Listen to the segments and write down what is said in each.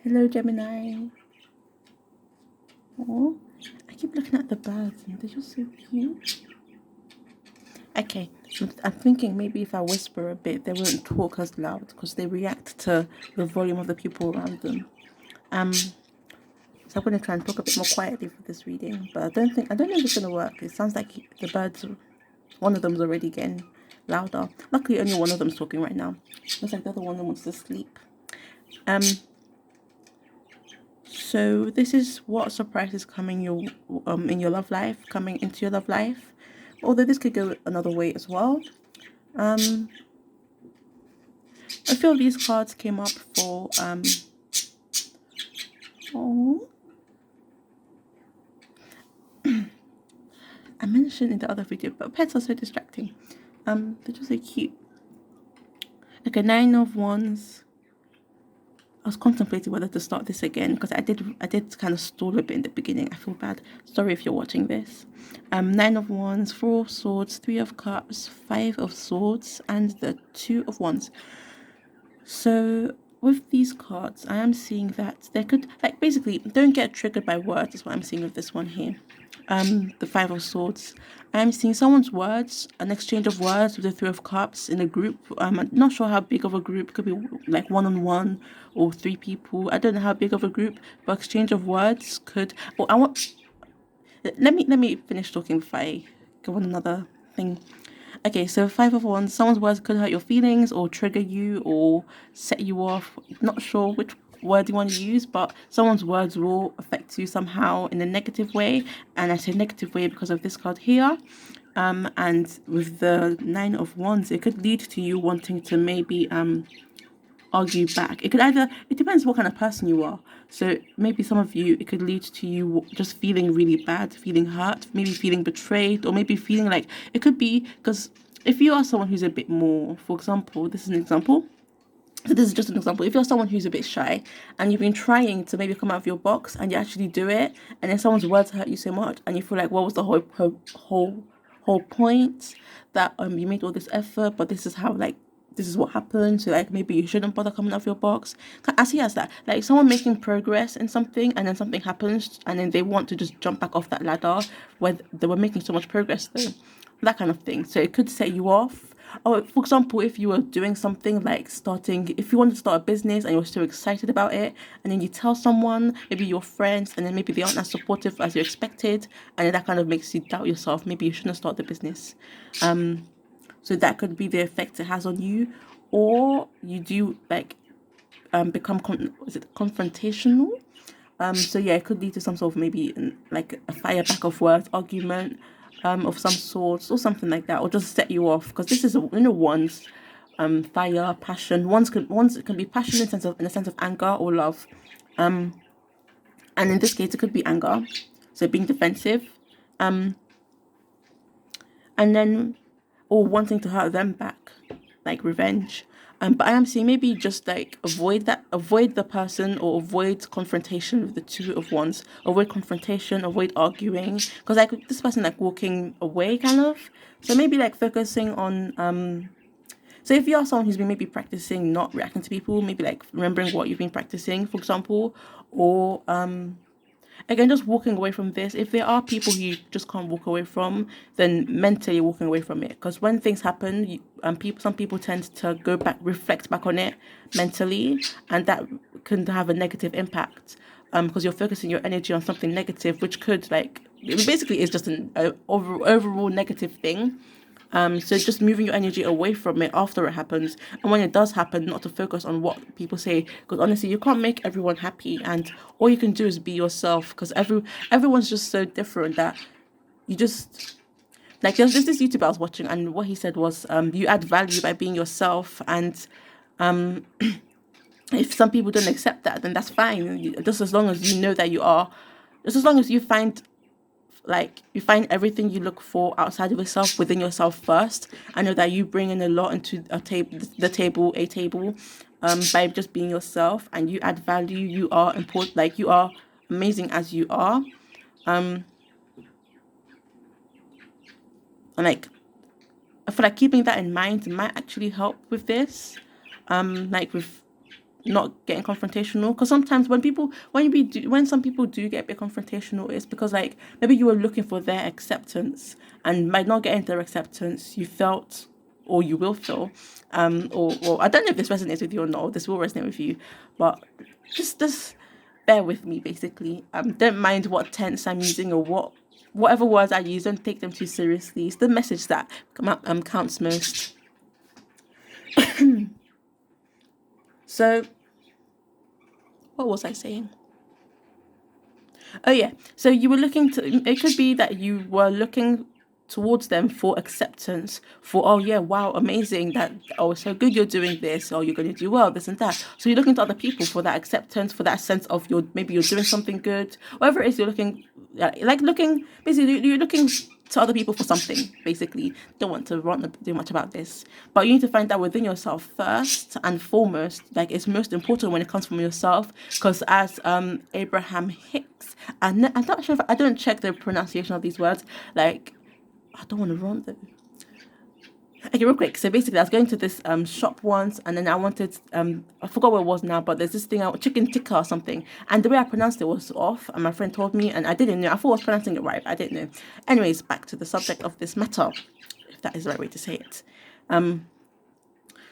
Hello, Gemini. Oh, I keep looking at the birds and they're just so cute. Okay, I'm thinking maybe if I whisper a bit, they won't talk as loud because they react to the volume of the people around them. So I'm going to try and talk a bit more quietly for this reading, but I don't know if it's going to work. It sounds like the birds, one of them's already getting louder. Luckily, only one of them's talking right now. Looks like the other one wants to sleep. Um, So this is what surprises coming your in your love life, coming into your love life. Although this could go another way as well. A few of these cards came up for oh, I mentioned in the other video, but pets are so distracting. They're just so cute. Okay, 9 of Wands. I was contemplating whether to start this again because I did kind of stall a bit in the beginning. I feel bad. Sorry if you're watching this. 9 of Wands, 4 of Swords, 3 of Cups, 5 of Swords, and the 2 of Wands. So with these cards, I am seeing that there could, like, basically, don't get triggered by words is what I'm seeing with this one here. The 5 of Swords. I'm seeing someone's words, an exchange of words with the 3 of Cups in a group. I'm not sure how big of a group. Could be like one-on-one or 3 people. I don't know how big of a group, but exchange of words could. Well, I want. Let me finish talking before I go on another thing. Okay, so 5 of Wands. Someone's words could hurt your feelings or trigger you or set you off. Not sure which word you want to use, but someone's words will affect you somehow in a negative way. And I say negative way because of this card here. And with the 9 of Wands, it could lead to you wanting to maybe argue back. It could either, it depends what kind of person you are. So maybe some of you, it could lead to you just feeling really bad, feeling hurt, maybe feeling betrayed, or maybe feeling like it could be because if you are someone who's a bit more, for example, this is an example. So this is just an example. If you're someone who's a bit shy and you've been trying to maybe come out of your box and you actually do it, and then someone's words hurt you so much, and you feel like, what was the whole point that you made all this effort, but this is how, like, this is what happened, so like maybe you shouldn't bother coming out of your box. I see as that, like, someone making progress in something and then something happens and then they want to just jump back off that ladder where they were making so much progress though, that kind of thing. So it could set you off. Or for example, if you were doing something like starting, if you wanted to start a business and you were so excited about it, and then you tell someone, maybe your friends, and then maybe they aren't as supportive as you expected, and then that kind of makes you doubt yourself. Maybe you shouldn't start the business. So that could be the effect it has on you, or you do like become is it confrontational? So yeah, it could lead to some sort of maybe like a fire back of words, argument, of some sorts or something like that, or just set you off because this is one's fire, passion. One's can be passion in a sense of anger or love, and in this case it could be anger, so being defensive, and then or wanting to hurt them back, like revenge. But I am seeing maybe just like avoid the person or avoid confrontation with the 2 of Wands. Avoid confrontation, avoid arguing, because like this person like walking away kind of. So maybe like focusing on so if you are someone who's been maybe practicing not reacting to people, maybe like remembering what you've been practicing, for example, or again, just walking away from this. If there are people who you just can't walk away from, then mentally walking away from it. Because when things happen, some people tend to go back, reflect back on it mentally, and that can have a negative impact. Because you're focusing your energy on something negative, which could like it basically is just an overall negative thing. So just moving your energy away from it after it happens, and when it does happen, not to focus on what people say, because honestly, you can't make everyone happy, and all you can do is be yourself. Because everyone's just so different that you just like there's this YouTuber I was watching, and what he said was, you add value by being yourself, and if some people don't accept that, then that's fine. Just as long as you know that you are, just as long as you find you find everything you look for outside of yourself within yourself first. I know that you bring in a lot into a table by just being yourself, and you add value. You are important, like you are amazing as you are. And like I feel like keeping that in mind might actually help with this. Like with not getting confrontational, because sometimes when some people do get a bit confrontational, it's because like maybe you were looking for their acceptance, and by not getting their acceptance, you felt, or you will feel, or I don't know if this resonates with you or not, or this will resonate with you, but just bear with me basically. Don't mind what tense I'm using or whatever words I use, don't take them too seriously. It's the message that counts most. So, what was I saying? Oh yeah. So you were looking to. It could be that you were looking towards them for acceptance. For, oh yeah, wow, amazing, that, oh, so good you're doing this, or you're going to do well, this and that. So you're looking to other people for that acceptance, for that sense of maybe you're doing something good, whatever it is you're looking, basically you're looking to other people for something. Basically, don't want to do much about this, but you need to find that within yourself first and foremost. Like, it's most important when it comes from yourself, because as Abraham Hicks, and I'm not sure if I don't check the pronunciation of these words, like, I don't want to run them. Okay, real quick. So basically, I was going to this shop once, and then I wanted I forgot what it was now, but there's this thing, chicken tikka or something, and the way I pronounced it was off, and my friend told me, and I didn't know. I thought I was pronouncing it right, but I didn't know. Anyways, back to the subject of this matter, if that is the right way to say it.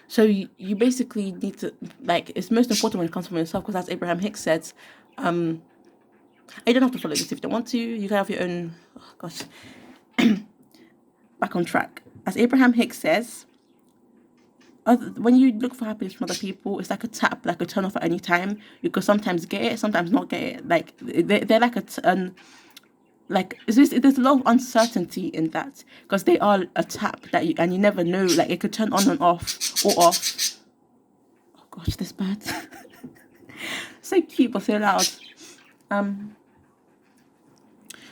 So you basically need to, like, it's most important when it comes from yourself, because as Abraham Hicks said, you don't have to follow this if you don't want to. You can have your own. Oh gosh. Back on track. As Abraham Hicks says, when you look for happiness from other people, it's like a tap, like a turn off at any time. You could sometimes get it, sometimes not get it. Like, they're like there's a lot of uncertainty in that, because they are a tap that you never know. Like, it could turn on and off, or off. Oh gosh, this bird. So cute but so loud.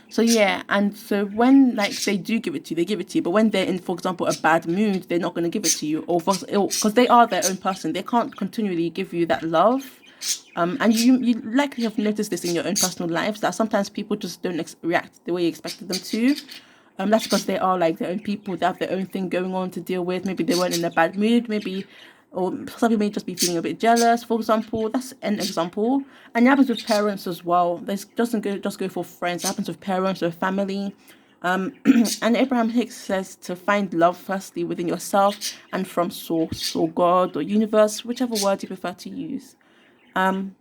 So yeah, and so when, like, they do give it to you, they give it to you. But when they're in, for example, a bad mood, they're not going to give it to you, or because they are their own person, they can't continually give you that love. And you likely have noticed this in your own personal lives, that sometimes people just don't react the way you expected them to. That's because they are like their own people. They have their own thing going on to deal with. Maybe they weren't in a bad mood. Maybe, or some people may just be feeling a bit jealous, for example. That's an example. And it happens with parents as well. This doesn't just go for friends. It happens with parents, with family. And Abraham Hicks says to find love firstly within yourself and from source, or God, or universe, whichever word you prefer to use. Or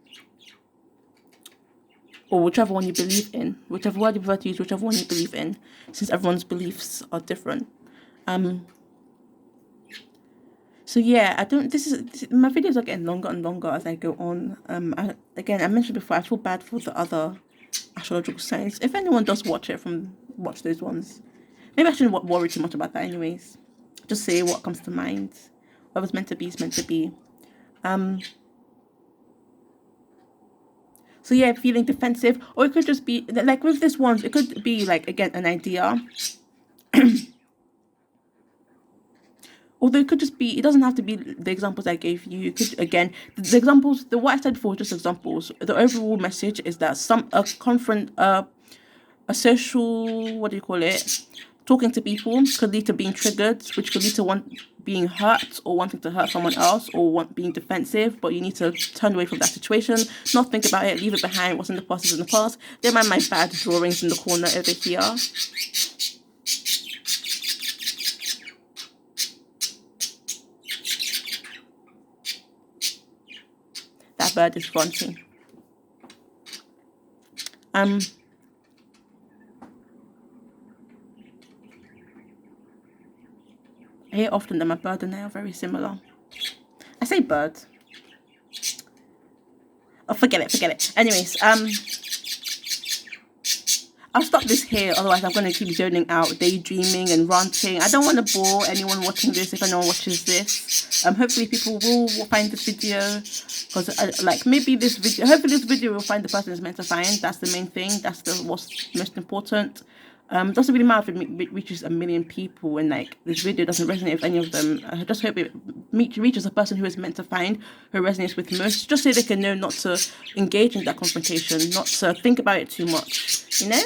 whichever one you believe in. Whichever word you prefer to use, whichever one you believe in, since everyone's beliefs are different. So yeah, my videos are getting longer and longer as I go on. I mentioned before, I feel bad for the other astrological signs. If anyone does watch those ones, maybe I shouldn't worry too much about that anyways. Just say what comes to mind. Whatever's meant to be is meant to be. So yeah, feeling defensive, or it could just be like with this ones, it could be like, again, an idea. Although it could just be, it doesn't have to be the examples I gave you. You could, again, the examples, what I said before, just examples. The overall message is that a social, what do you call it? Talking to people could lead to being triggered, which could lead to being hurt, or wanting to hurt someone else, or being defensive. But you need to turn away from that situation, not think about it, leave it behind. What's in the past is in the past. Don't mind my bad drawings in the corner over here. That bird is grunting. I hear often that my bird and I are very similar. I say bird. Oh, forget it. Anyways, I'll stop this here, otherwise I'm going to keep zoning out, daydreaming and ranting. I don't want to bore anyone watching this, if anyone watches this. Hopefully people will find this video, because hopefully this video will find the person it's meant to find. That's the main thing. That's what's most important. Doesn't really matter if it reaches 1 million people and like this video doesn't resonate with any of them. I just hope it reaches a person who is meant to find, who resonates with most, just so they can know not to engage in that confrontation, not to think about it too much, you know.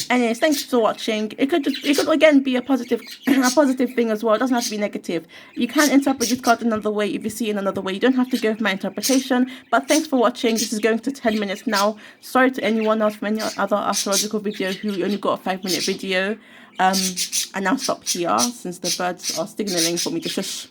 Anyways, thanks for watching. It could again be a positive a positive thing as well. It doesn't have to be negative. You can interpret this card another way if you see it another way. You don't have to go with my interpretation. But thanks for watching. This is going to 10 minutes now. Sorry to anyone else from any other astrological video who only got a 5-minute video. And I'll stop here since the birds are signaling for me to shush.